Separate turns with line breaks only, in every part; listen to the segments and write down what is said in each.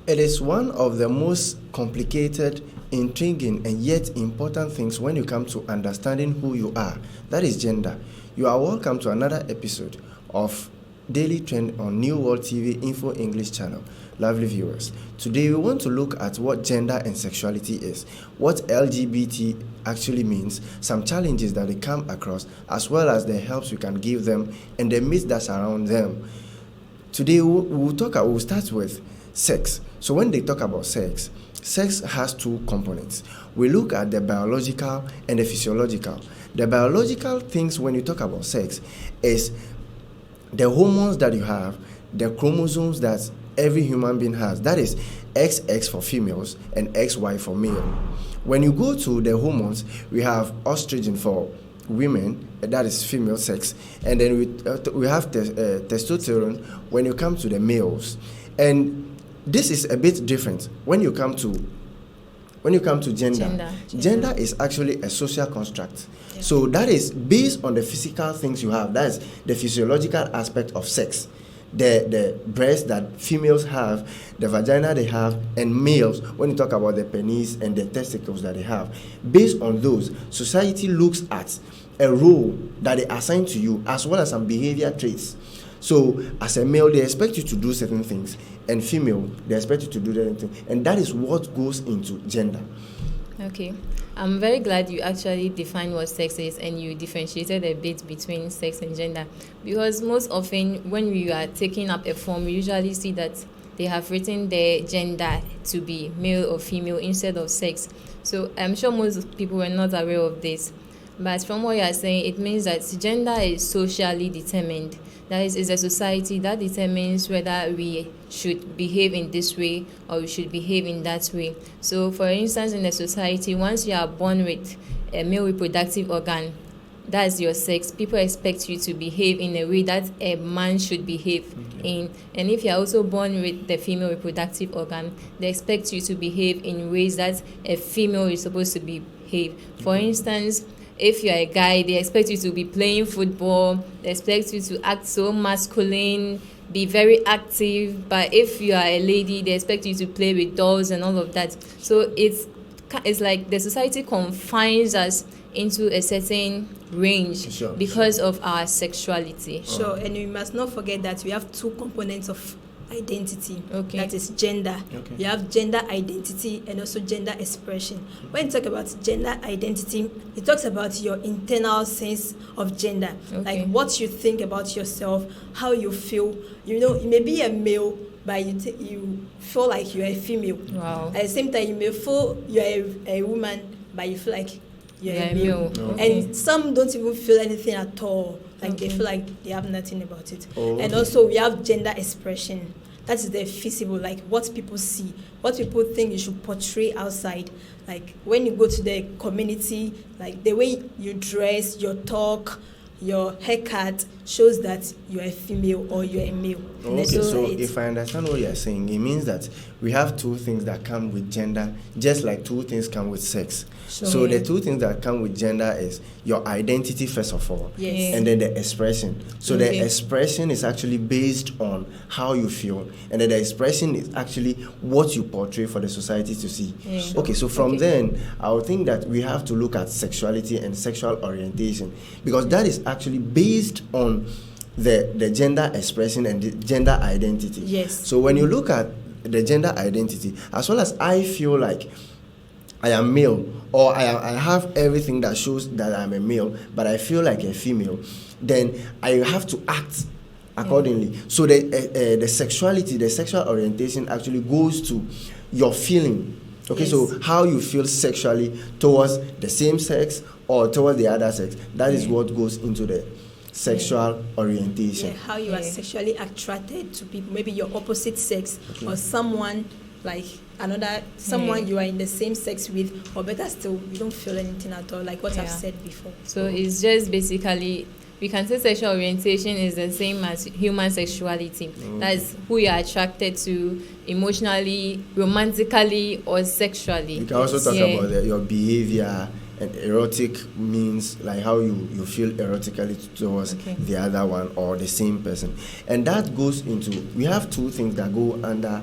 It is one of the most complicated, intriguing, and yet important things when you come to understanding who you are. That is gender. You are welcome to another episode of Daily Trend on New World TV Info English channel. Lovely viewers, today we want to look at what gender and sexuality is, what LGBT actually means, some challenges that they come across, as well as the helps we can give them and the myths that surround them. Today we'll start with sex. So when they talk about sex has two components. We look at the biological and the physiological. The biological things when you talk about sex is the hormones that you have, the chromosomes that every human being has. That is XX for females and XY for male. When you go to the hormones, we have estrogen for women, that is female sex, and then we have testosterone when you come to the males. And this is a bit different when you come to gender. Gender is actually a social construct. Yeah. So that is based on the physical things you have. That is the physiological aspect of sex. The breast that females have, the vagina they have, and males, when you talk about the penis and the testicles that they have. Based on those, society looks at a role that they assign to you as well as some behavior traits. So as a male, they expect you to do certain things, and female, they expect you to do certain things, and that is what goes into gender.
Okay. I'm very glad you actually defined what sex is and you differentiated a bit between sex and gender, because most often when we are taking up a form, we usually see that they have written their gender to be male or female instead of sex. So I'm sure most people were not aware of this. But from what you are saying, it means that gender is socially determined. That is a society that determines whether we should behave in this way or we should behave in that way. So, for instance, in a society, once you are born with a male reproductive organ, that's your sex, people expect you to behave in a way that a man should behave in. And if you are also born with the female reproductive organ, they expect you to behave in ways that a female is supposed to behave. For instance, if you're a guy, they expect you to be playing football, they expect you to act so masculine, be very active. But if you are a lady, they expect you to play with dolls and all of that. So it's like the society confines us into a certain range because of our sexuality.
Sure, and we must not forget that we have two components of identity. Okay. That is gender. Okay. You have gender identity and also gender expression. When you talk about gender identity, it talks about your internal sense of gender. Okay. Like what you think about yourself, how you feel. You know, you may be a male, but you feel like you're a female. Wow. At the same time, you may feel you're a woman, but you feel like you're a male. Okay. And some don't even feel anything at all. Like they feel like they have nothing about it. And also we have gender expression. That is the visible, like what people see, what people think you should portray outside. Like when you go to the community, like the way you dress, your talk, your haircut shows that you're a female or you're a male.
Okay, so if I understand what you're saying, it means that we have two things that come with gender, just like two things come with sex. Sure. So the two things that come with gender is your identity first of all, and then the expression. So the expression is actually based on how you feel, and then the expression is actually what you portray for the society to see. Yeah. Sure. Okay, so from then, I would think that we have to look at sexuality and sexual orientation, because that is actually based on the gender expression and the gender identity. Yes. So when you look at the gender identity, as well as I feel like I am male, or I have everything that shows that I'm a male, but I feel like a female, then I have to act accordingly. So the sexuality, the sexual orientation actually goes to your feeling. Okay, so how you feel sexually towards the same sex or towards the other sex, that is what goes into the sexual orientation.
Yeah, how you are sexually attracted to people, maybe your opposite sex or someone like someone you are in the same sex with, or better still, you don't feel anything at all, like what I've said before.
So it's just basically, we can say sexual orientation is the same as human sexuality. That's who you are attracted to emotionally, romantically, or sexually.
You can also talk about your behavior, and erotic means like how you feel erotically towards the other one or the same person. And that goes into, we have two things that go under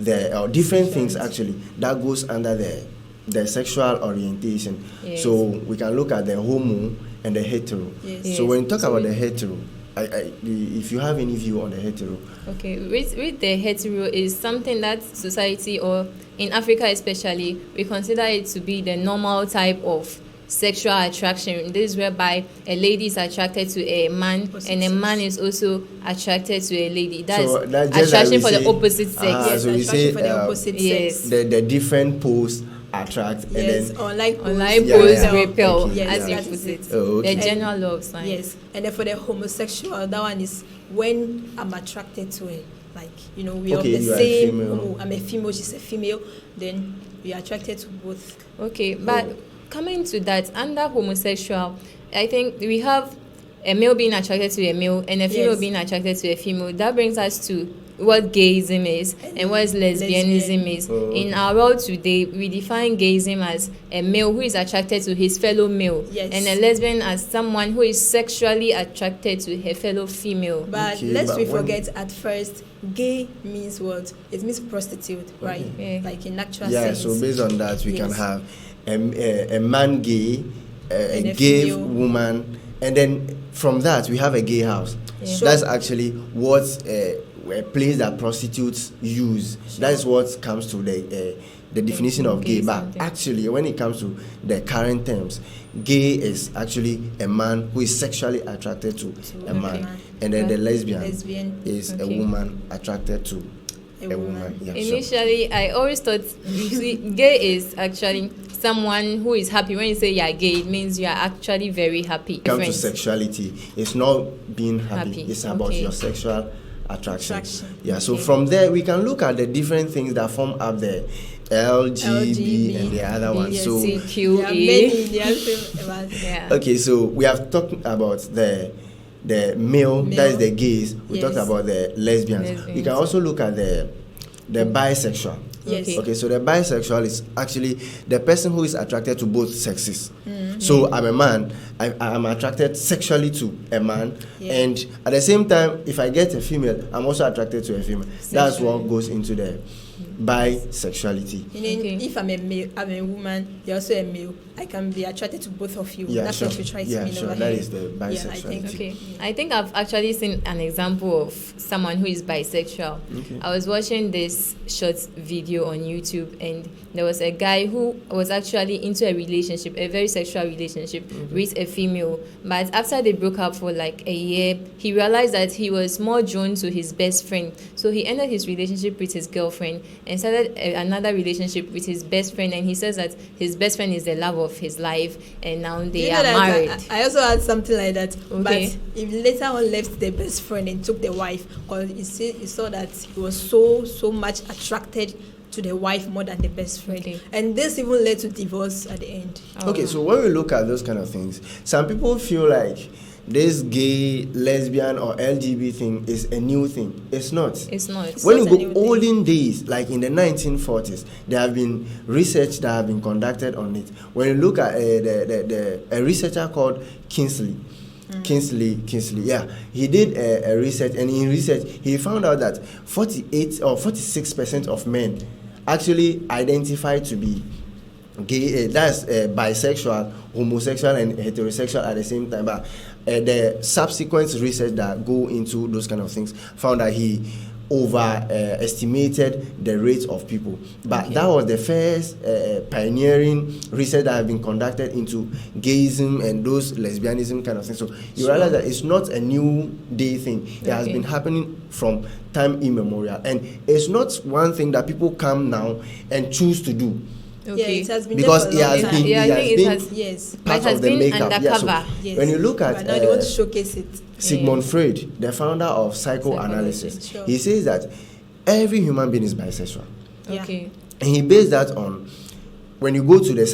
or different things actually that goes under the sexual orientation.
Yes.
So we can look at the homo and the hetero.
Yes.
So when you talk about the hetero, if you have any view on the hetero.
Okay, with the hetero is something that society, or in Africa especially, we consider it to be the normal type of sexual attraction. This is whereby a lady is attracted to a man, and a man is also attracted to a lady. That's attraction for the opposite sex.
Yes,
so we say
for the opposite sex.
The different poles attract,
yes,
and then
online poles repel,
okay.
as you put it.
Oh, okay.
The general love sign.
Yes, and then for the homosexual, that one is when I'm attracted to a, like, we are the same. I'm a female, she's a female, then we are attracted to both.
Okay, but coming to that, under homosexual, I think we have a male being attracted to a male and a female being attracted to a female. That brings us to what gayism is and what lesbianism is. In our world today, we define gayism as a male who is attracted to his fellow male, and a lesbian as someone who is sexually attracted to her fellow female.
But lest we forget, at first, gay means what? It means prostitute, right?
Yeah.
Like in actual
sense. So based on that, we can have a man gay, a gay female woman, and then from that we have a gay house. That's actually what a place that prostitutes use. That is what comes to the definition of gay. But actually, when it comes to the current terms, gay is actually a man who is sexually attracted to a man, and then the lesbian is a woman attracted to a woman. Yeah,
initially, I always thought gay is actually someone who is happy. When you say you're gay, it means you are actually very happy.
Come to sexuality, it's not being happy. It's about your sexual attraction. Yeah, so from there we can look at the different things that form up the LGB and the other ones. So okay, so we have talked about the male, that is the gays. We talked about the lesbians. We can also look at the bisexual.
Yes.
Okay, so the bisexual is actually the person who is attracted to both sexes. So I'm a man, I'm attracted sexually to a man, and at the same time, if I get a female, I'm also attracted to a female. That's what goes into the bisexuality.
If I'm a male, I'm a woman, you're also a male, I can be attracted to both of you. That's what we try to mean over
that
here.
is the bisexuality.
I think I've actually seen an example of someone who is bisexual. I was watching this short video on YouTube, and there was a guy who was actually into a relationship, a very sexual relationship with a female. But after they broke up for like a year, he realized that he was more drawn to his best friend. So he ended his relationship with his girlfriend and started another relationship with his best friend. And he says that his best friend is the love of his life, and now they are married.
I also had something like that. But he later on left the best friend and took the wife, because he saw that he was so much attracted to the wife more than the best friend. And this even led to divorce at the end.
Okay, so when we look at those kind of things, some people feel like this gay, lesbian, or LGBT thing is a new thing. It's not.
It's not.
When you go olden days, like in the 1940s, there have been research that have been conducted on it. When you look at a researcher called Kingsley, he did a research, and in research he found out that 48 or 46% of men actually identify to be gay, that's bisexual, homosexual, and heterosexual at the same time. But the subsequent research that go into those kind of things found that he overestimated the rate of people. But that was the first pioneering research that have been conducted into gayism and those lesbianism kind of things. So you realize that it's not a new day thing. It has been happening from time immemorial, and it's not one thing that people come now and choose to do.
It has been
because it has been part of the makeup.
Undercover.
When you look at
now they want to showcase it.
Sigmund Freud, the founder of psychoanalysis, he says that every human being is bisexual.
And
he based that on when you go to the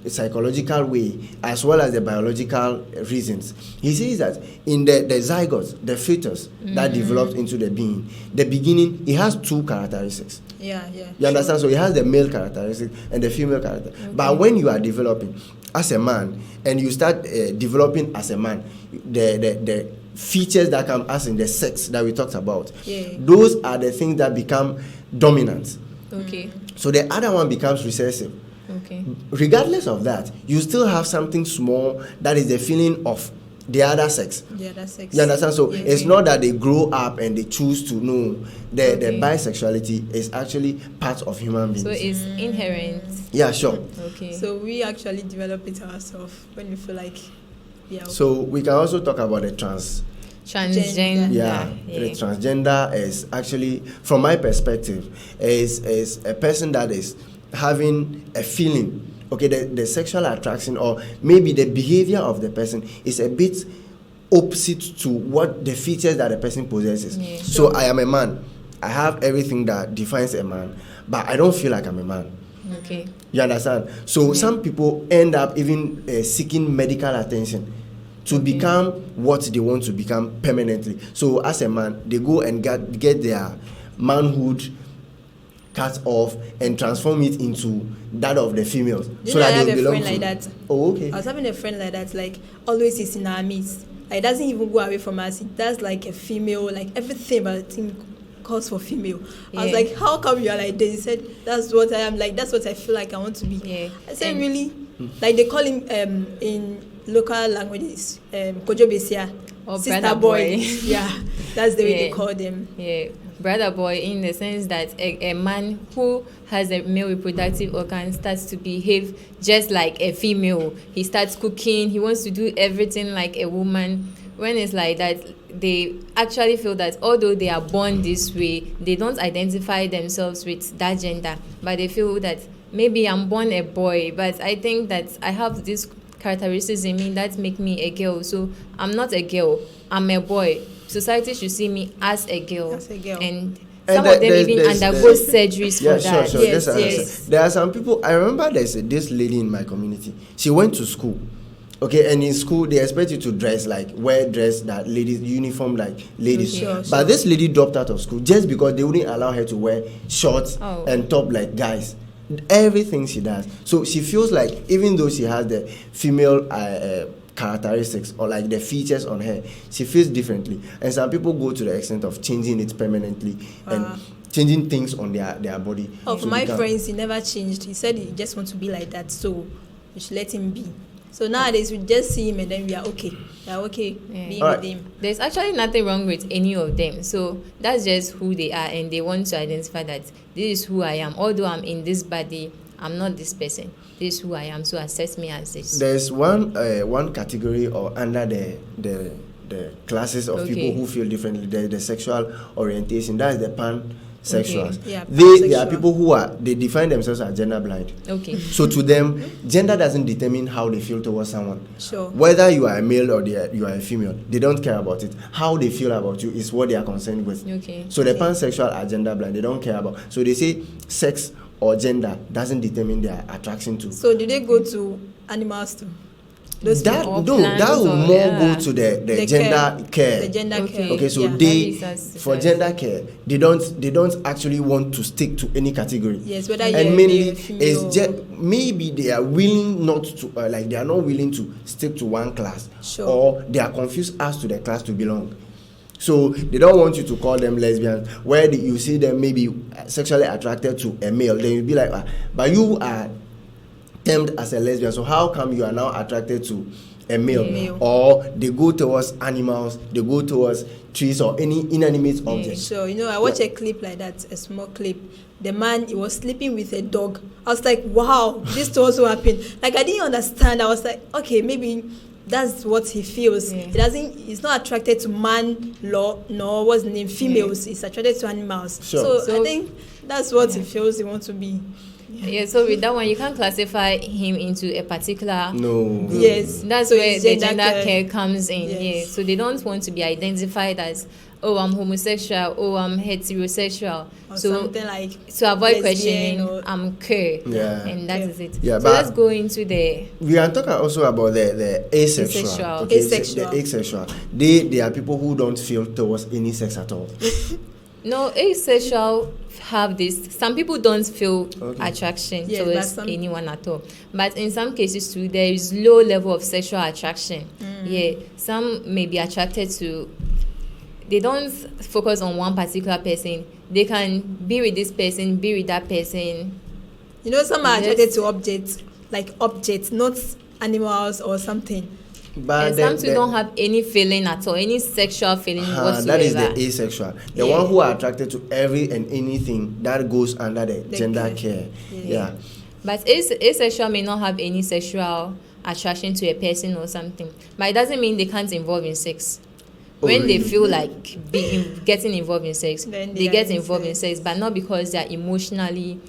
psychological way as well as the biological reasons. He says that in the zygote, the fetus that developed into the being, the beginning, it has two characteristics. You understand? So it has the male characteristic and the female characteristic. But when you are developing as a man and you start developing as a man, the features that come as in the sex that we talked about.
Yeah.
Those are the things that become dominant.
Okay.
So the other one becomes recessive.
Okay.
Regardless of that, you still have something small that is the feeling of the other sex.
The other sex.
You understand? So
Yeah.
it's not that they grow up and they choose to know. The
Okay.
bisexuality is actually part of human beings.
So it's inherent.
Yeah, sure.
Okay.
So we actually develop it ourselves when we feel like, yeah.
So we can also talk about the
Transgender.
Yeah, the transgender is actually, from my perspective, is a person that is having a feeling. Okay, the sexual attraction or maybe the behavior of the person is a bit opposite to what the features that the person possesses.
Yeah.
So I am a man. I have everything that defines a man, but I don't feel like I'm a man.
Okay.
You understand? So some people end up even seeking medical attention to become what they want to become permanently. So as a man, they go and get their manhood cut off and transform it into that of the females.
So that I have a friend
to.
like that.
Oh, okay.
I was having a friend like that, like always is in our midst. Like doesn't even go away from us. It does like a female, like everything about the thing calls for female. I was like, how come you are like this? He said, that's what I am, like that's what I feel like I want to be.
Yeah.
I said, really? Like they call him in local languages, Kojo Besia,
or
sister
brother
boy.
boy.
Yeah, that's the way they call them.
Yeah, brother boy, in the sense that a man who has a male reproductive organ starts to behave just like a female. He starts cooking. He wants to do everything like a woman. When it's like that, they actually feel that although they are born this way, they don't identify themselves with that gender, but they feel that maybe I'm born a boy, but I think that I have this characteristics in me that make me a girl. So I'm not a girl, I'm a boy. Society should see me as a girl.
As a girl.
And some of them even undergo surgeries for that.
Sure.
Yes.
There are some people. I remember there's this lady in my community. She went to school. Okay, and in school they expect you to dress wear dress that ladies uniform like ladies.
Sure.
But this lady dropped out of school just because they wouldn't allow her to wear shorts and top like guys. Everything she does. So she feels like even though she has the female characteristics or like the features on her, she feels differently. And some people go to the extent of changing it permanently and changing things on their body.
For my friends, he never changed. He said he just wants to be like that, so we should let him be. So nowadays we just see him and then we are okay. We are okay being with him.
There's actually nothing wrong with any of them. So that's just who they are, and they want to identify that this is who I am. Although I'm in this body, I'm not this person. This is who I am. So accept me as this.
There's one category or under the classes of people who feel differently. The sexual orientation. That is the Pansexuals.
Okay. Yeah,
They are people who they define themselves as gender blind.
Okay.
So to them, gender doesn't determine how they feel towards someone.
Sure.
Whether you are a male or you are a female, they don't care about it. How they feel about you is what they are concerned with.
Okay.
So the Pansexual are gender blind. They don't care about. So they say sex or gender doesn't determine their attraction to.
So do they go to animals too?
That will more go to the gender care.
The gender care.
Okay, so for gender care, they don't actually want to stick to any category.
Yes, whether
and
you're
mainly
male, female.
it's maybe they are willing not to they are not willing to stick to one class, or they are confused as to the class to belong. So they don't want you to call them lesbians, where you see them maybe sexually attracted to a male. Then you'll be like, but you are termed as a lesbian, so how come you are now attracted to a male? Or they go towards animals, they go towards trees or any inanimate object.
So I watched a clip like that, a small clip. The man, he was sleeping with a dog. I was like, wow, this also happened. Like I didn't understand. I was like, okay, maybe that's what he feels. He's not attracted to man nor what's the name, females. He's attracted to animals. So I think that's what he feels he wants to be.
Yeah, so with that one, you can't classify him into a particular
group.
Yes.
That's where the gender care comes in. Yes. Yeah. So they don't want to be identified as, oh, I'm homosexual, oh, I'm heterosexual.
Or so something like
to avoid questioning, I'm queer.
Yeah.
And that is it.
Yeah,
so let's go into the...
We are talking also about the asexual.
Okay, asexual.
The asexual. They are people who don't feel towards any sex at all.
No, asexual have this. Some people don't feel attraction towards anyone at all. But in some cases too, there is low level of sexual attraction. Yeah, some may be attracted to. They don't focus on one particular person. They can be with this person, be with that person.
You know, some are attracted to objects, not animals or something.
But some people don't have any feeling at all, any sexual feeling whatsoever.
That is the asexual. The one who are attracted to every and anything that goes under the gender care. Yeah.
But asexual may not have any sexual attraction to a person or something. But it doesn't mean they can't involve in sex. When they feel like getting involved in sex, they get involved in sex, but not because they are emotionally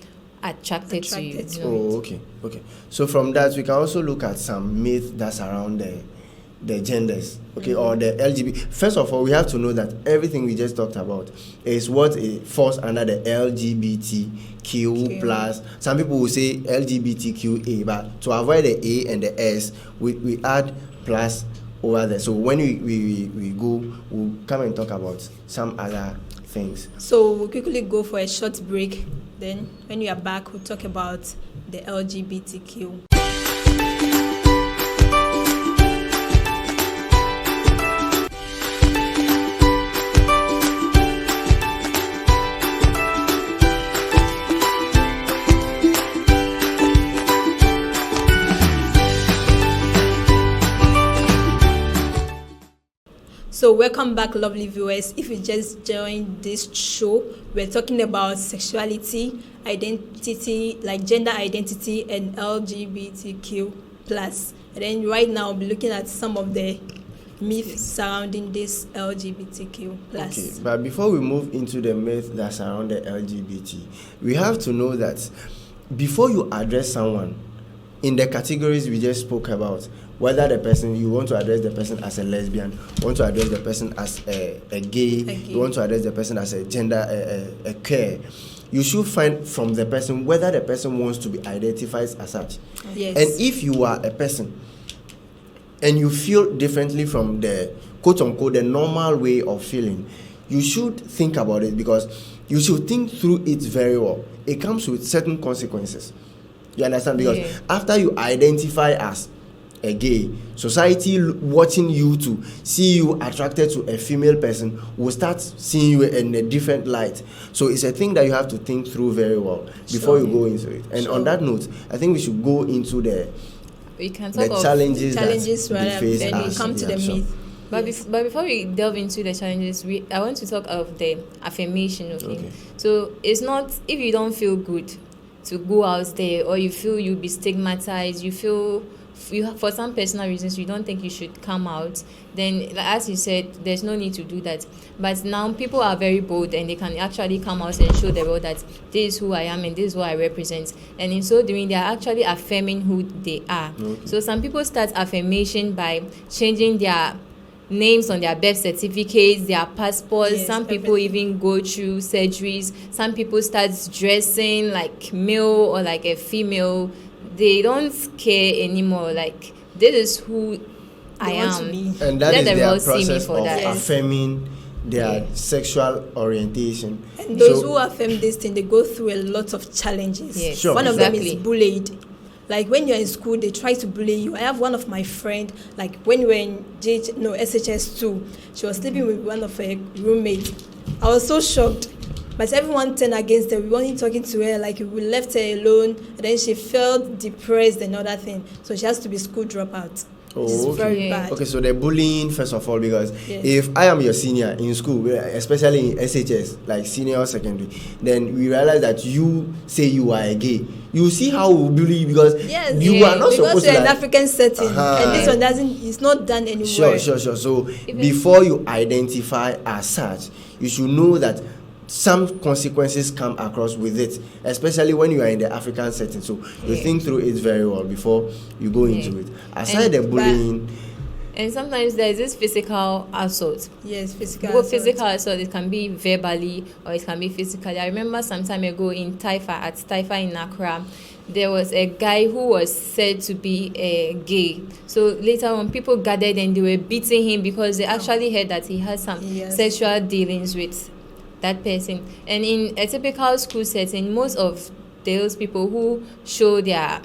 attracted to you.
Oh, okay. So from that, we can also look at some myths that surround the genders, or the LGBT. First of all, we have to know that everything we just talked about is what falls under the LGBTQ plus. Some people will say LGBTQA, but to avoid the A and the S, we add plus over there. So when we go, we'll come and talk about some other things.
So we'll quickly go for a short break. Then when we are back, we'll talk about the LGBTQ. So welcome back, lovely viewers. If you just joined this show, we're talking about sexuality, identity, like gender identity, and LGBTQ plus. And then right now, we'll be looking at some of the myths surrounding this LGBTQ plus.
Okay, but before we move into the myths that surround the LGBT, we have to know that before you address someone in the categories we just spoke about, whether the person, you want to address the person as a lesbian, you want to address the person as a gay, you want to address the person as a gender, a queer, you should find from the person whether the person wants to be identified as such.
Yes.
And if you are a person and you feel differently from the quote-unquote the normal way of feeling, you should think about it, because you should think through it very well. It comes with certain consequences. You understand? Because after you identify as a gay, society watching you to see you attracted to a female person will start seeing you in a different light. So it's a thing that you have to think through very well before you go into it. And on that note, I think we should go into the challenges that we face
then we come to the myth.
But before we delve into the challenges, I want to talk of the affirmation of it. So it's not, if you don't feel good to go out there, or you feel you'll be stigmatized, you feel for some personal reasons you don't think you should come out, then as you said, there's no need to do that. But now people are very bold, and they can actually come out and show the world that this is who I am and this is what I represent, and in so doing they are actually affirming who they are. So some people start affirmation by changing their names on their birth certificates, their passports. Some people even go through surgeries. Some people start dressing like male or like a female. They don't care anymore. Like, this is who I am.
And that is their process of affirming their sexual orientation.
And those who affirm this thing, they go through a lot of challenges. One of them is bullied. Like when you're in school, they try to bully you. I have one of my friend, like when we were in SHS2, she was sleeping with one of her roommates. I was so shocked. But everyone turned against her. We were only talking to her, like we left her alone, and then she felt depressed and other thing. So she has to be school dropout. It's very bad.
Okay, so the bullying, first of all, because if I am your senior in school, especially in SHS, like senior or secondary, then we realize that you say you are a gay. You see how we bully you, because you are not supposed to.
Because you're an African setting, and this one it's not done anywhere.
Sure. So before you identify as such, you should know that some consequences come across with it, especially when you are in the African setting. So you think through it very well before you go into it. Aside the bullying,
and sometimes there is this physical assault.
Yes, physical
assault. Physical assault, it can be verbally or it can be physically. I remember some time ago in Taifa in Accra, there was a guy who was said to be a gay. So later on, people gathered and they were beating him because they actually heard that he had some sexual dealings with that person. And in a typical school setting, most of those people who show their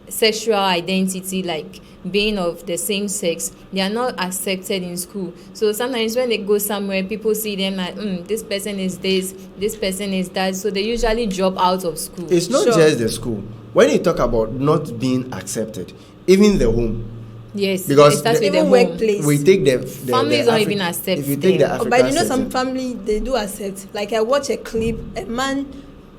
sexual identity, like being of the same sex, they are not accepted in school. So sometimes when they go somewhere, people see them like, this person is this person is that, so they usually drop out of school.
It's not just the school. When you talk about not being accepted, even the home.
Yes,
because
it starts with the
even
home.
workplace.
We take the
families don't even accept.
If you take the African
but you know,
setting,
some family they do accept. Like I watch a clip, a man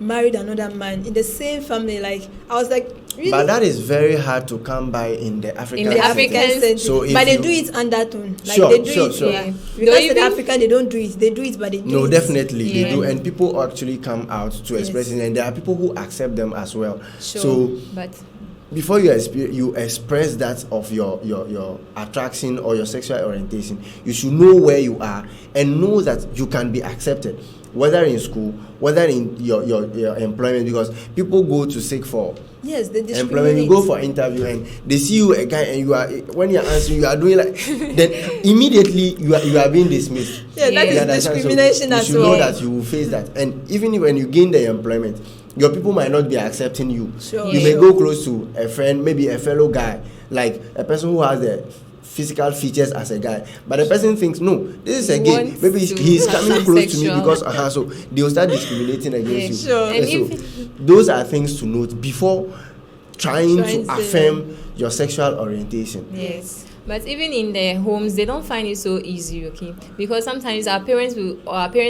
married another man in the same family. Like I was like, really?
But that is very hard to come by in the African setting. So
but they do it undertone. Like
sure,
they do
sure,
it.
sure.
Yeah. Because in Africa they don't do it. They do it, but they do it.
No, definitely
Yeah.
they do, and people actually come out to express it, and there are people who accept them as well.
Sure.
So,
but
before you express that of your attraction or your sexual orientation, you should know where you are and know that you can be accepted, whether in school, whether in your employment, because people go to seek for
they
employment. You go for interview and they see you a guy, and you are, when you're answering, you are doing like then immediately you are being dismissed.
That is discrimination as
well. You should know
well.
that you will face that, and even when you gain the employment, your people might not be accepting you.
Sure.
You may go close to a friend, maybe a fellow guy, like a person who has the physical features as a guy, but the person thinks, no, this is a gay, maybe he's coming close to me because so they will start discriminating against you.
Sure.
And so those are things to note before trying to affirm your sexual orientation.
Yes. But even in their homes, they don't find it so easy, okay? Because sometimes our parents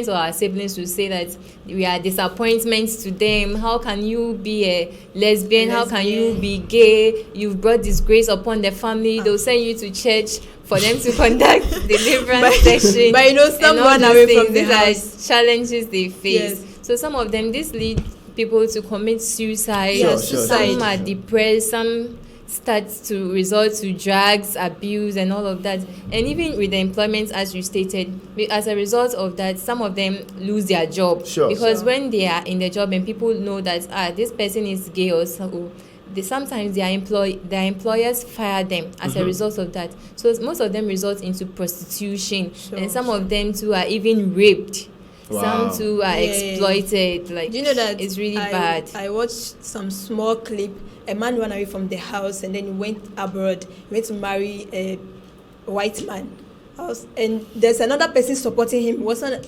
or our siblings will say that we are disappointments to them. How can you be a lesbian? How can you be gay? You've brought disgrace upon the family. They'll send you to church for them to conduct deliverance session.
But you know, someone away from the house.
These are challenges they face.
Yes.
So some of them, this lead people to commit suicide.
Sure,
Some are depressed. Some starts to resort to drugs abuse and all of that, and even with the employment, as you stated, as a result of that, some of them lose their job because when they are in the job and people know that this person is gay or so, sometimes their employers fire them as a result of that. So most of them result into prostitution, and some of them too are even raped. Some too are exploited. Like,
do you know that
it's really bad.
I watched some small clip. A man ran away from the house and then he went abroad. He went to marry a white man. And there's another person supporting him.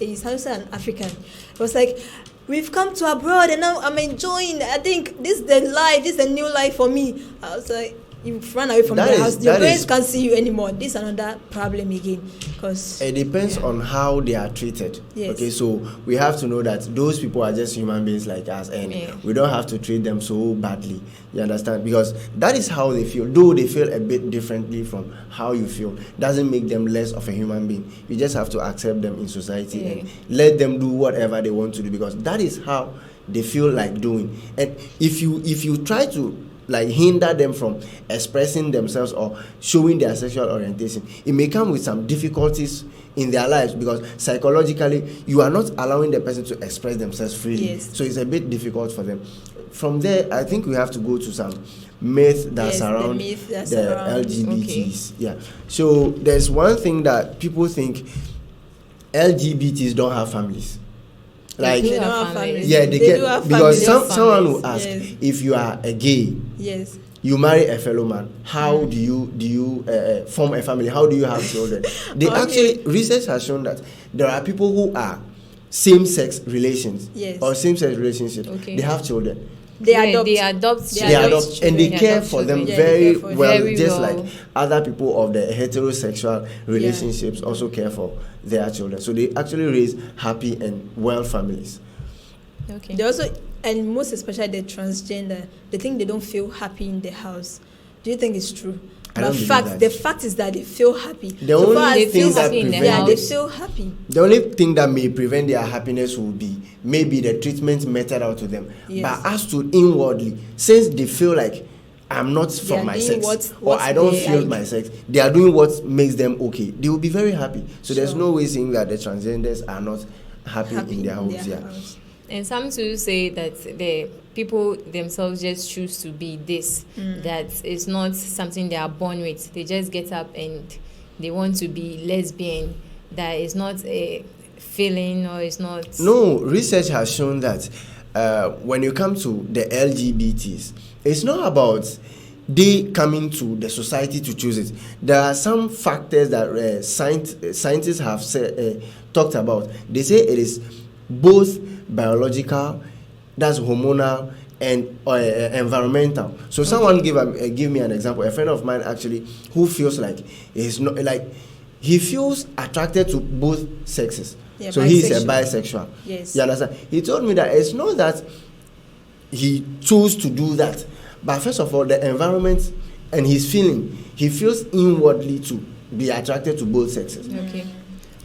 He's also an African. It was like, we've come to abroad and now I'm enjoying. I think this is the life. This is a new life for me. I was like, you've run away from the house. Your parents can't see you anymore. This is another problem again. Because
it depends on how they are treated.
Yes.
Okay, so we have to know that those people are just human beings like us, and we don't have to treat them so badly. You understand? Because that is how they feel. Though they feel a bit differently from how you feel, doesn't make them less of a human being. You just have to accept them in society and let them do whatever they want to do, because that is how they feel like doing. And if you try to hinder them from expressing themselves or showing their sexual orientation, it may come with some difficulties in their lives, because psychologically you are not allowing the person to express themselves freely. So it's a bit difficult for them. From there, I think we have to go to some myth that surround the LGBTs. Okay. So there's one thing that people think: LGBTs don't have families. Like,
they don't have families.
Yeah, they get,
have
because
families.
someone will ask, if you are a gay, you marry a fellow man, how do you form a family? How do you have children? They actually, research has shown that there are people who are same-sex relations or same-sex relationships. They have children.
They adopt,
and they care for them very well, just like other people of the heterosexual relationships also care for their children. So they actually raise happy and well families.
Okay. They also, and most especially the transgender, they think they don't feel happy in the house. Do you think it's true? The fact is that they feel happy.
The only thing that
they feel happy.
The only thing that may prevent their happiness will be maybe the treatment meted out to them. But as to inwardly, since they feel like I'm not from my sex, or I don't feel my sex, they are doing what makes them okay, they will be very happy. So there's no way saying that the transgenders are not happy in their homes.
And some too say that the people themselves just choose to be this, that it's not something they are born with. They just get up and they want to be lesbian. That is not a feeling or it's not.
No, research has shown that when you come to the LGBTs, it's not about they coming to the society to choose it. There are some factors that scientists have talked about. They say it is both biological, that's hormonal, and environmental. So someone give me an example. A friend of mine actually who feels like he's not like he feels attracted to both sexes.
Yeah,
so he's a bisexual.
Yes.
You understand? He told me that it's not that he chose to do that, but first of all, the environment and his feeling, he feels inwardly to be attracted to both sexes.
Okay.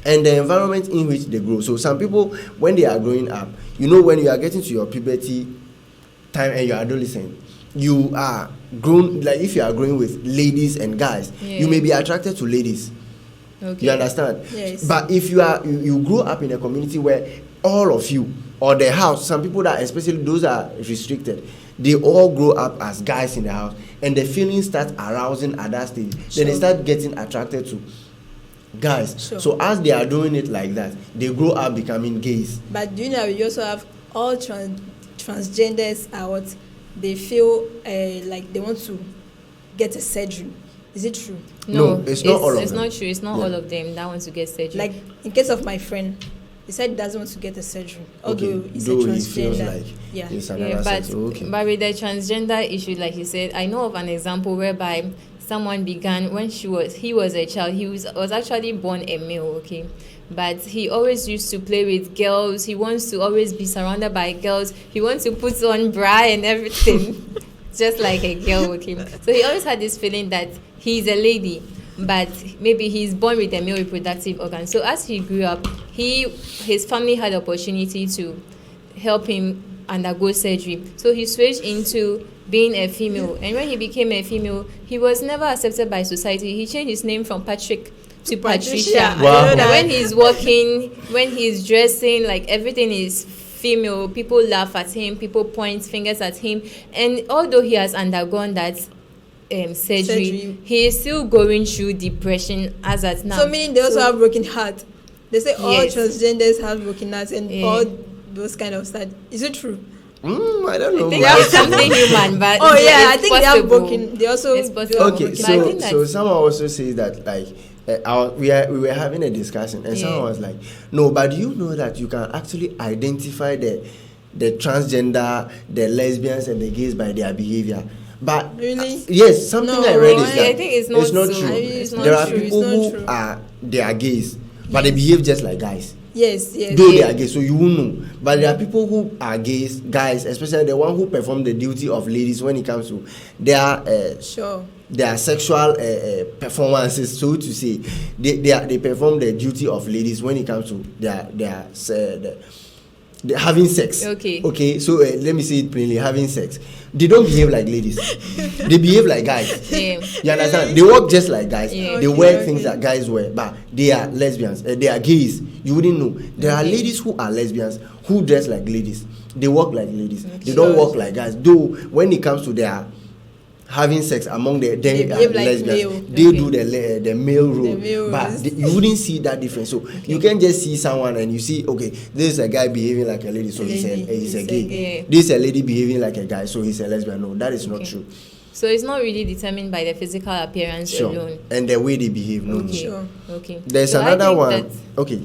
And the environment in which they grow. So some people, when they are growing up, you know, when you are getting to your puberty time and you're adolescent, you are grown, like if you are growing with ladies and guys, you may be attracted to ladies.
Okay.
You understand?
Yes.
But if you grow up in a community where all of you, or the house, some people that, especially those are restricted, they all grow up as guys in the house, and the feelings start arousing at that stage.
Sure.
Then they start getting attracted to guys.
Sure.
So as they are doing it like that, they grow up becoming gays.
But do you know you also have all transgenders are what they feel like they want to get a surgery. Is it true?
No, it's not all of them.
It's not true. It's not all of them that want to get surgery.
Like in case of my friend, he said he doesn't want to get a surgery, although he's a
Though
transgender.
he feels like it's another sex.
But with the transgender issue, like he said, I know of an example whereby someone began when he was a child. He was actually born a male, okay, but he always used to play with girls. He wants to always be surrounded by girls. He wants to put on bra and everything, just like a girl, okay. So he always had this feeling that he's a lady, but maybe he's born with a male reproductive organ. So as he grew up, his family had opportunity to help him undergo surgery. So he switched into being a female, and when he became a female, he was never accepted by society. He changed his name from Patrick to Patricia.
Wow.
And when he's walking, when he's dressing, like everything is female. People laugh at him, people point fingers at him, and although he has undergone that surgery, he is still going through depression as at now.
So meaning they also have broken heart. They say all transgenders have broken hearts and all those kind of stuff. Is it true?
I don't know.
I think it's something human, but
I think possible. They have broken. They also
okay. So someone also says that like we were having a discussion and someone was like, no, but do you know that you can actually identify the transgender, the lesbians and the gays by their behavior? But
really?
Yes, something I read is that
I think it's not
true.
It's not
there are
true.
people who are gays, but they behave just like guys.
Yes.
Though they are gays, so you won't know. But there are people who are gays, guys, especially the one who perform the duty of ladies when it comes to their sexual performances, so to say. They perform the duty of ladies when it comes to their having sex. Okay. So let me say it plainly: having sex. They don't behave like ladies. They behave like guys.
Yeah.
You understand? They walk just like guys.
Yeah.
They wear things that guys wear, but they are lesbians. They are gays. You wouldn't know. There are ladies who are lesbians who dress like ladies. They walk like ladies. They don't walk like guys. Though when it comes to their having sex among the lesbians, they do the male role, but you wouldn't see that difference. So you can just see someone and you see, okay, this is a guy behaving like a lady, so he's a gay. This is a lady behaving like a guy, so he's a lesbian. No, that is not true.
So it's not really determined by the physical appearance alone,
and the way they behave. No.
Okay.
There's another one. Okay.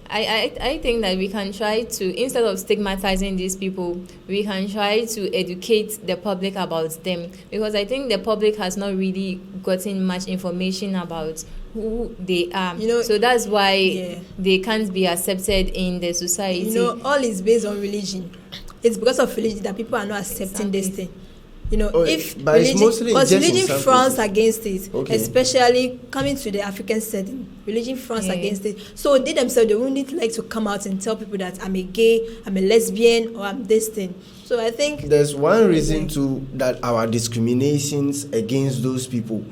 I think that we can try to, instead of stigmatizing these people, we can try to educate the public about them, because I think the public has not really gotten much information about who they are. So that's why they can't be accepted in the society.
All is based on religion. It's because of religion that people are not accepting this thing. If religion fronts against it, especially coming to the African setting, religion fronts against it. So they themselves, they wouldn't like to come out and tell people that I'm a gay, I'm a lesbian, or I'm this thing. So I think
there's one reason too that our discriminations against those people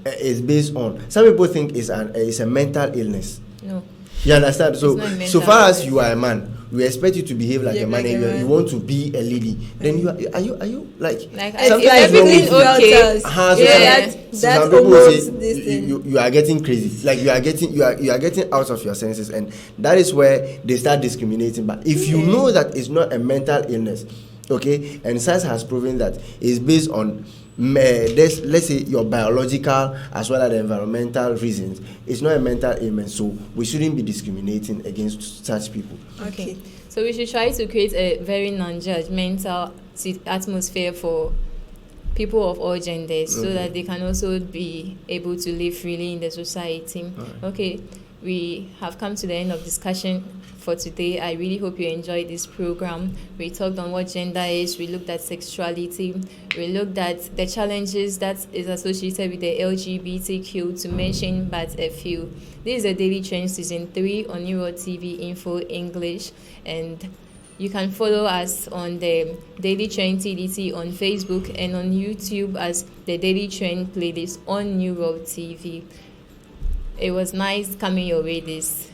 is based on. Some people think it's a mental illness.
No.
You understand? So far as you are a man, we expect you to behave like a man, and you want to be a lady, then are you like
something is wrong with you.
Okay.
So some people will say you are getting crazy, like you are getting out of your senses, and that is where they start discriminating. But if you know that it's not a mental illness, okay, and science has proven that it's based on let's say your biological as well as the environmental reasons, it's not a mental ailment, so we shouldn't be discriminating against such people.
Okay, so we should try to create a very non-judgmental atmosphere for people of all genders, so that they can also be able to live freely in the society.
Right.
Okay, we have come to the end of discussion for today. I really hope you enjoyed this program. We talked on what gender is, we looked at sexuality, we looked at the challenges that is associated with the LGBTQ, to mention but a few. This is the Daily Trend Season 3 on Neuro TV Info English, and you can follow us on the Daily Trend TDT on Facebook and on YouTube as the Daily Trend playlist on Neuro TV. It was nice coming your way this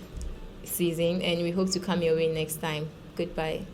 season, and we hope to come your way next time. Goodbye.